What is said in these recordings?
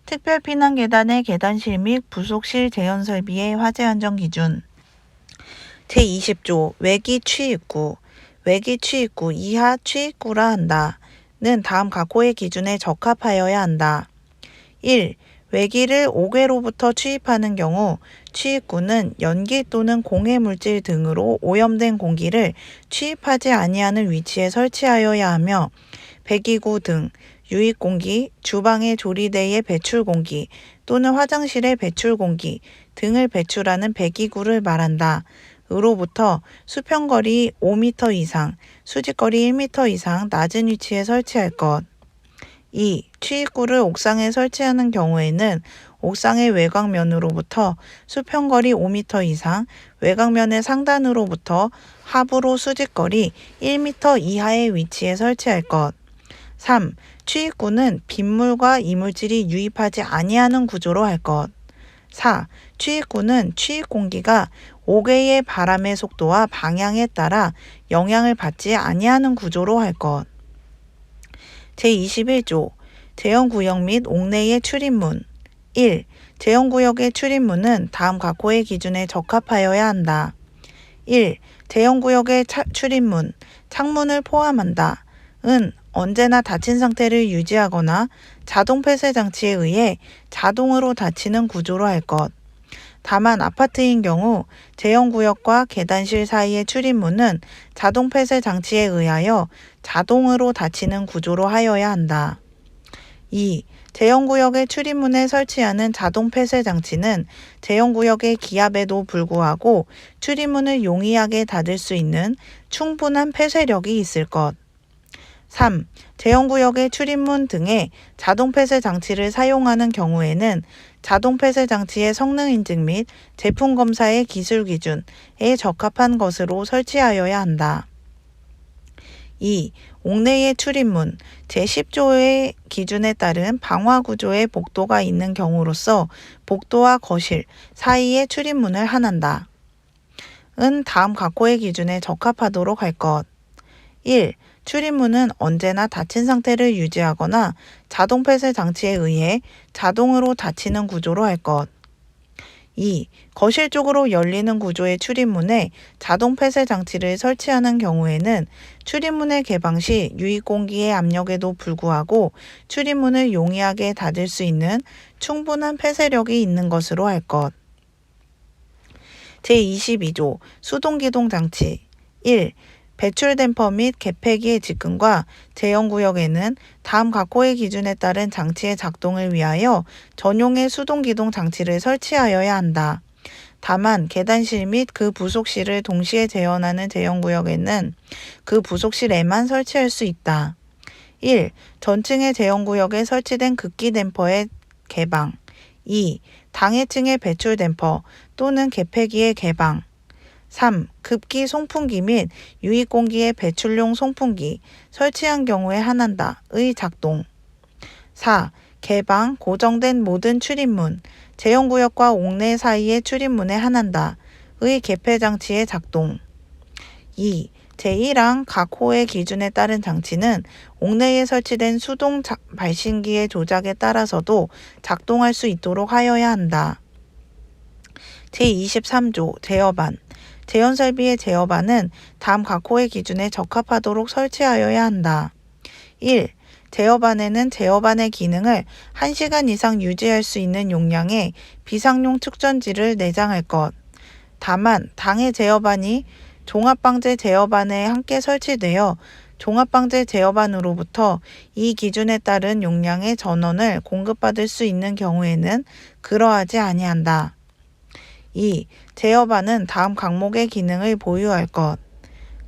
특별 피난 계단의 계단실 및 부속실 재현 설비의 화재 안전 기준. 제20조 외기 취입구. 외기 취입구 이하 취입구라 한다. 는 다음 각호의 기준에 적합하여야 한다. 1. 외기를 5궤로부터 취입하는 경우 취입구는 연기 또는 공해 물질 등으로 오염된 공기를 취입하지 아니하는 위치에 설치하여야 하며 배기구 등 유입 공기, 주방의 조리대의 배출 공기 또는 화장실의 배출 공기 등을 배출하는 배기구를 말한다. 으로부터 수평거리 5m 이상, 수직거리 1m 이상 낮은 위치에 설치할 것. 2. 취입구를 옥상에 설치하는 경우에는 옥상의 외곽면으로부터 수평거리 5m 이상, 외곽면의 상단으로부터 하부로 수직거리 1m 이하의 위치에 설치할 것. 3. 취입구는 빗물과 이물질이 유입하지 아니하는 구조로 할 것. 4. 취입구는 취입 공기가 5개의 바람의 속도와 방향에 따라 영향을 받지 아니하는 구조로 할 것. 제21조 제형구역 및 옥내의 출입문. 1. 제형구역의 출입문은 다음 각호의 기준에 적합하여야 한다. 1. 제형구역의 출입문, 창문을 포함한다. 은 언제나 닫힌 상태를 유지하거나 자동 폐쇄 장치에 의해 자동으로 닫히는 구조로 할 것. 다만 아파트인 경우 제형구역과 계단실 사이의 출입문은 자동 폐쇄 장치에 의하여 자동으로 닫히는 구조로 하여야 한다. 2. 제형구역의 출입문에 설치하는 자동 폐쇄 장치는 제형구역의 기압에도 불구하고 출입문을 용이하게 닫을 수 있는 충분한 폐쇄력이 있을 것. 3. 제형구역의 출입문 등에 자동 폐쇄 장치를 사용하는 경우에는 자동 폐쇄 장치의 성능 인증 및 제품 검사의 기술 기준에 적합한 것으로 설치하여야 한다. 2. 옥내의 출입문 제10조의 기준에 따른 방화 구조의 복도가 있는 경우로서 복도와 거실 사이의 출입문을 한한다. 은 다음 각호의 기준에 적합하도록 할 것. 1. 출입문은 언제나 닫힌 상태를 유지하거나 자동 폐쇄 장치에 의해 자동으로 닫히는 구조로 할 것. 2. 거실 쪽으로 열리는 구조의 출입문에 자동 폐쇄 장치를 설치하는 경우에는 출입문의 개방 시 유입 공기의 압력에도 불구하고 출입문을 용이하게 닫을 수 있는 충분한 폐쇄력이 있는 것으로 할 것. 제22조 수동기동 장치. 1. 배출 댐퍼 및 개폐기의 직근과 제형구역에는 다음 각호의 기준에 따른 장치의 작동을 위하여 전용의 수동기동 장치를 설치하여야 한다. 다만 계단실 및 그 부속실을 동시에 재현하는 제형구역에는 그 부속실에만 설치할 수 있다. 1. 전층의 제형구역에 설치된 극기 댐퍼의 개방. 2. 당해층의 배출 댐퍼 또는 개폐기의 개방. 3. 급기 송풍기 및 유입 공기의 배출용 송풍기 설치한 경우에 한한다의 작동. 4. 개방, 고정된 모든 출입문, 제형구역과 옥내 사이의 출입문에 한한다의 개폐 장치의 작동. 2. 제1항 각 호의 기준에 따른 장치는 옥내에 설치된 수동 발신기의 조작에 따라서도 작동할 수 있도록 하여야 한다. 제23조 제어반 재현 설비의 제어반은 다음 각호의 기준에 적합하도록 설치하여야 한다. 1. 제어반에는 제어반의 기능을 1시간 이상 유지할 수 있는 용량의 비상용 축전지를 내장할 것. 다만 당해 제어반이 종합방제 제어반에 함께 설치되어 종합방제 제어반으로부터 이 기준에 따른 용량의 전원을 공급받을 수 있는 경우에는 그러하지 아니한다. 2. 제어반은 다음 항목의 기능을 보유할 것.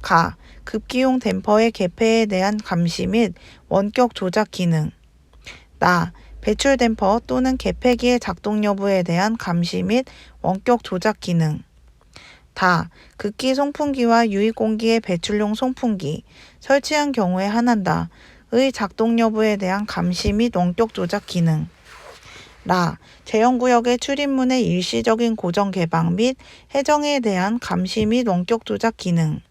가. 급기용 댐퍼의 개폐에 대한 감시 및 원격 조작 기능. 나. 배출 댐퍼 또는 개폐기의 작동 여부에 대한 감시 및 원격 조작 기능. 다. 극기 송풍기와 유입 공기의 배출용 송풍기 설치한 경우에 한한다의 작동 여부에 대한 감시 및 원격 조작 기능. 라. 제형구역의 출입문의 일시적인 고정 개방 및 해정에 대한 감시 및 원격 조작 기능.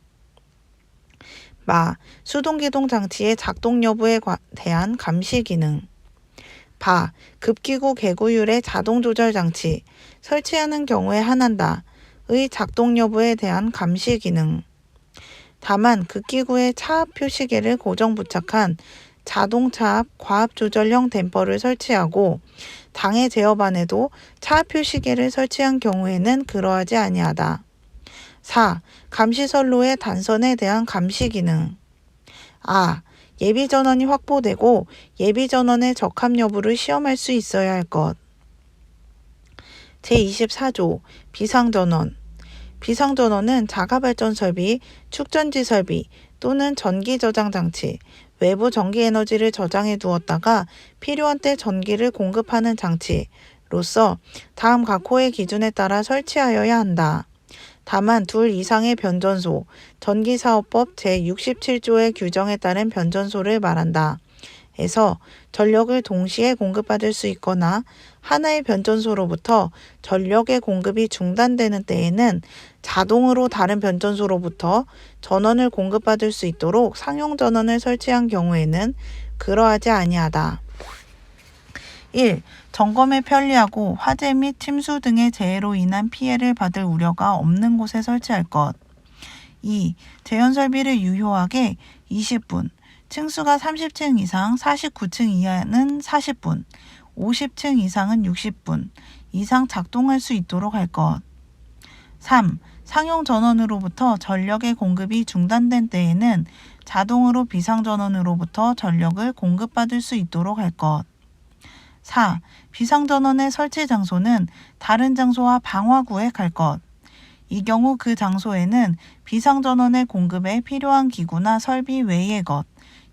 마. 수동기동 장치의 작동 여부에 대한 감시 기능. 바, 급기구 개구율의 자동 조절 장치, 설치하는 경우에 한한다의 작동 여부에 대한 감시 기능. 다만 급기구에 차압 표시계를 고정 부착한 자동 차압 과압 조절형 댐퍼를 설치하고 당해 제어반에도 차압 표시계를 설치한 경우에는 그러하지 아니하다. 4. 감시 선로의 단선에 대한 감시 기능. 예비 전원이 확보되고 예비 전원의 적합 여부를 시험할 수 있어야 할 것. 제24조 비상전원. 비상전원은 자가발전 설비, 축전지 설비 또는 전기 저장 장치, 외부 전기 에너지를 저장해 두었다가 필요한 때 전기를 공급하는 장치로서 다음 각 호의 기준에 따라 설치하여야 한다. 다만 둘 이상의 변전소, 전기사업법 제67조의 규정에 따른 변전소를 말한다. 에서 전력을 동시에 공급받을 수 있거나 하나의 변전소로부터 전력의 공급이 중단되는 때에는 자동으로 다른 변전소로부터 전원을 공급받을 수 있도록 상용 전원을 설치한 경우에는 그러하지 아니하다. 1. 점검에 편리하고 화재 및 침수 등의 재해로 인한 피해를 받을 우려가 없는 곳에 설치할 것. 2. 재현 설비를 유효하게 20분, 층수가 30층 이상 49층 이하는 40분, 50층 이상은 60분 이상 작동할 수 있도록 할 것. 3. 상용 전원으로부터 전력의 공급이 중단된 때에는 자동으로 비상전원으로부터 전력을 공급받을 수 있도록 할 것. 4. 비상전원의 설치 장소는 다른 장소와 방화구에 갈 것. 이 경우 그 장소에는 비상전원의 공급에 필요한 기구나 설비 외의 것,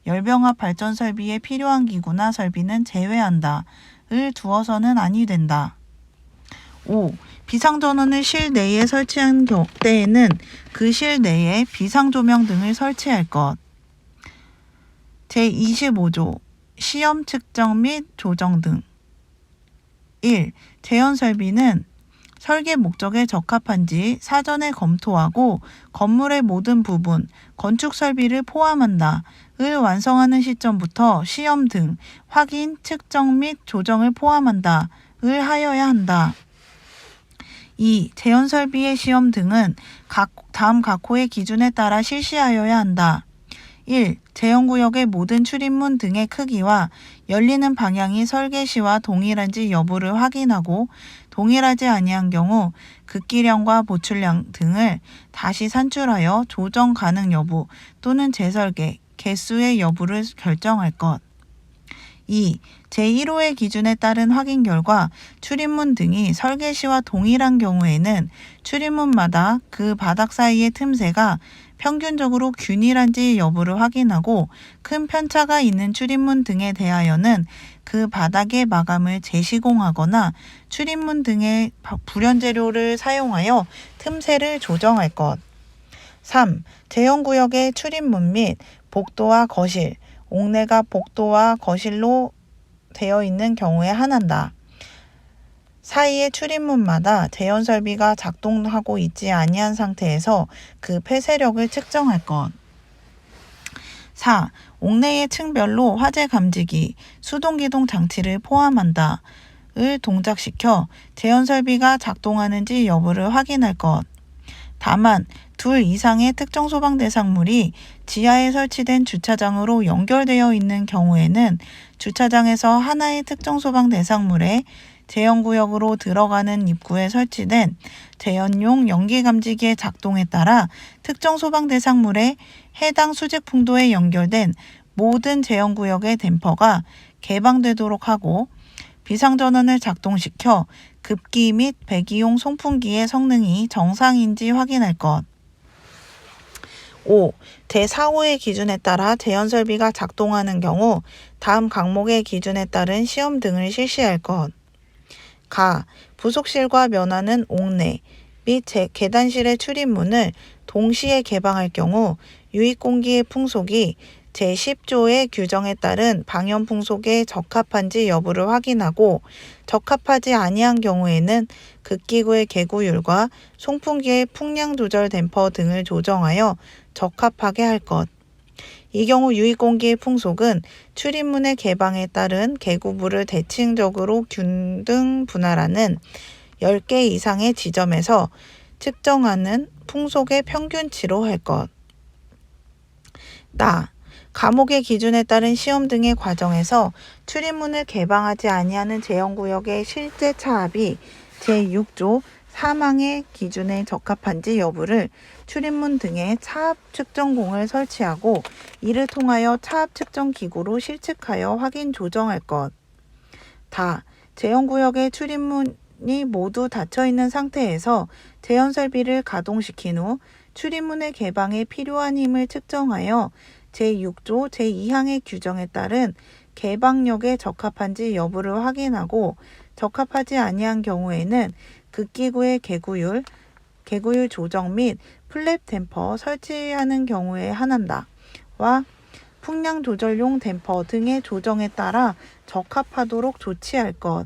열병합 발전 설비에 필요한 기구나 설비는 제외한다. 을 두어서는 아니 된다. 5. 비상전원을 실내에 설치한 때에는 그 실내에 비상조명 등을 설치할 것. 제25조 시험 측정 및 조정 등. 1. 재현 설비는 설계 목적에 적합한지 사전에 검토하고 건물의 모든 부분, 건축 설비를 포함한다. 을 완성하는 시점부터 시험 등 확인, 측정 및 조정을 포함한다. 을 하여야 한다. 2. 재현 설비의 시험 등은 다음 각 호의 기준에 따라 실시하여야 한다. 1. 재현구역의 모든 출입문 등의 크기와 열리는 방향이 설계 시와 동일한지 여부를 확인하고 동일하지 아니한 경우 극기량과 보출량 등을 다시 산출하여 조정 가능 여부 또는 재설계, 개수의 여부를 결정할 것. 2. 제1호의 기준에 따른 확인 결과 출입문 등이 설계 시와 동일한 경우에는 출입문마다 그 바닥 사이의 틈새가 평균적으로 균일한지 여부를 확인하고 큰 편차가 있는 출입문 등에 대하여는 그 바닥의 마감을 재시공하거나 출입문 등의 불연재료를 사용하여 틈새를 조정할 것. 3. 재현구역의 출입문 및 복도와 거실, 옥내가 복도와 거실로 되어 있는 경우에 한한다. 사이의 출입문마다 재현 설비가 작동하고 있지 아니한 상태에서 그 폐쇄력을 측정할 것. 4. 옥내의 층별로 화재 감지기, 수동기동 장치를 포함한다. 을 동작시켜 재현 설비가 작동하는지 여부를 확인할 것. 다만 둘 이상의 특정 소방 대상물이 지하에 설치된 주차장으로 연결되어 있는 경우에는 주차장에서 하나의 특정 소방 대상물에 재현구역으로 들어가는 입구에 설치된 재현용 연기감지기의 작동에 따라 특정 소방 대상물에 해당 수직 풍도에 연결된 모든 재현구역의 댐퍼가 개방되도록 하고 비상전원을 작동시켜 급기 및 배기용 송풍기의 성능이 정상인지 확인할 것. 5. 제4호의 기준에 따라 재현 설비가 작동하는 경우 다음 각목의 기준에 따른 시험 등을 실시할 것. 부속실과 면하는 옥내 및 계단실의 출입문을 동시에 개방할 경우 유입공기의 풍속이 제10조의 규정에 따른 방연 풍속에 적합한지 여부를 확인하고 적합하지 아니한 경우에는 극기구의 개구율과 송풍기의 풍량 조절 댐퍼 등을 조정하여 적합하게 할 것. 이 경우 유입공기의 풍속은 출입문의 개방에 따른 개구부를 대칭적으로 균등 분할하는 10개 이상의 지점에서 측정하는 풍속의 평균치로 할 것. 감옥의 기준에 따른 시험 등의 과정에서 출입문을 개방하지 아니하는 제형구역의 실제 차압이 제6조 3항의 기준에 적합한지 여부를 출입문 등에 차압 측정공을 설치하고 이를 통하여 차압 측정 기구로 실측하여 확인 조정할 것. 제형구역의 출입문이 모두 닫혀있는 상태에서 제연설비를 가동시킨 후 출입문의 개방에 필요한 힘을 측정하여 제6조 제2항의 규정에 따른 개방력에 적합한지 여부를 확인하고 적합하지 아니한 경우에는 극기구의 개구율 조정 및 플랩 댐퍼 설치하는 경우에 한한다. 와 풍량 조절용 댐퍼 등의 조정에 따라 적합하도록 조치할 것.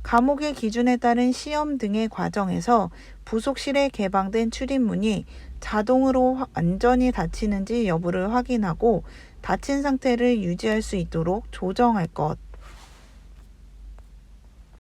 감옥의 기준에 따른 시험 등의 과정에서 부속실에 개방된 출입문이 자동으로 완전히 닫히는지 여부를 확인하고 닫힌 상태를 유지할 수 있도록 조정할 것.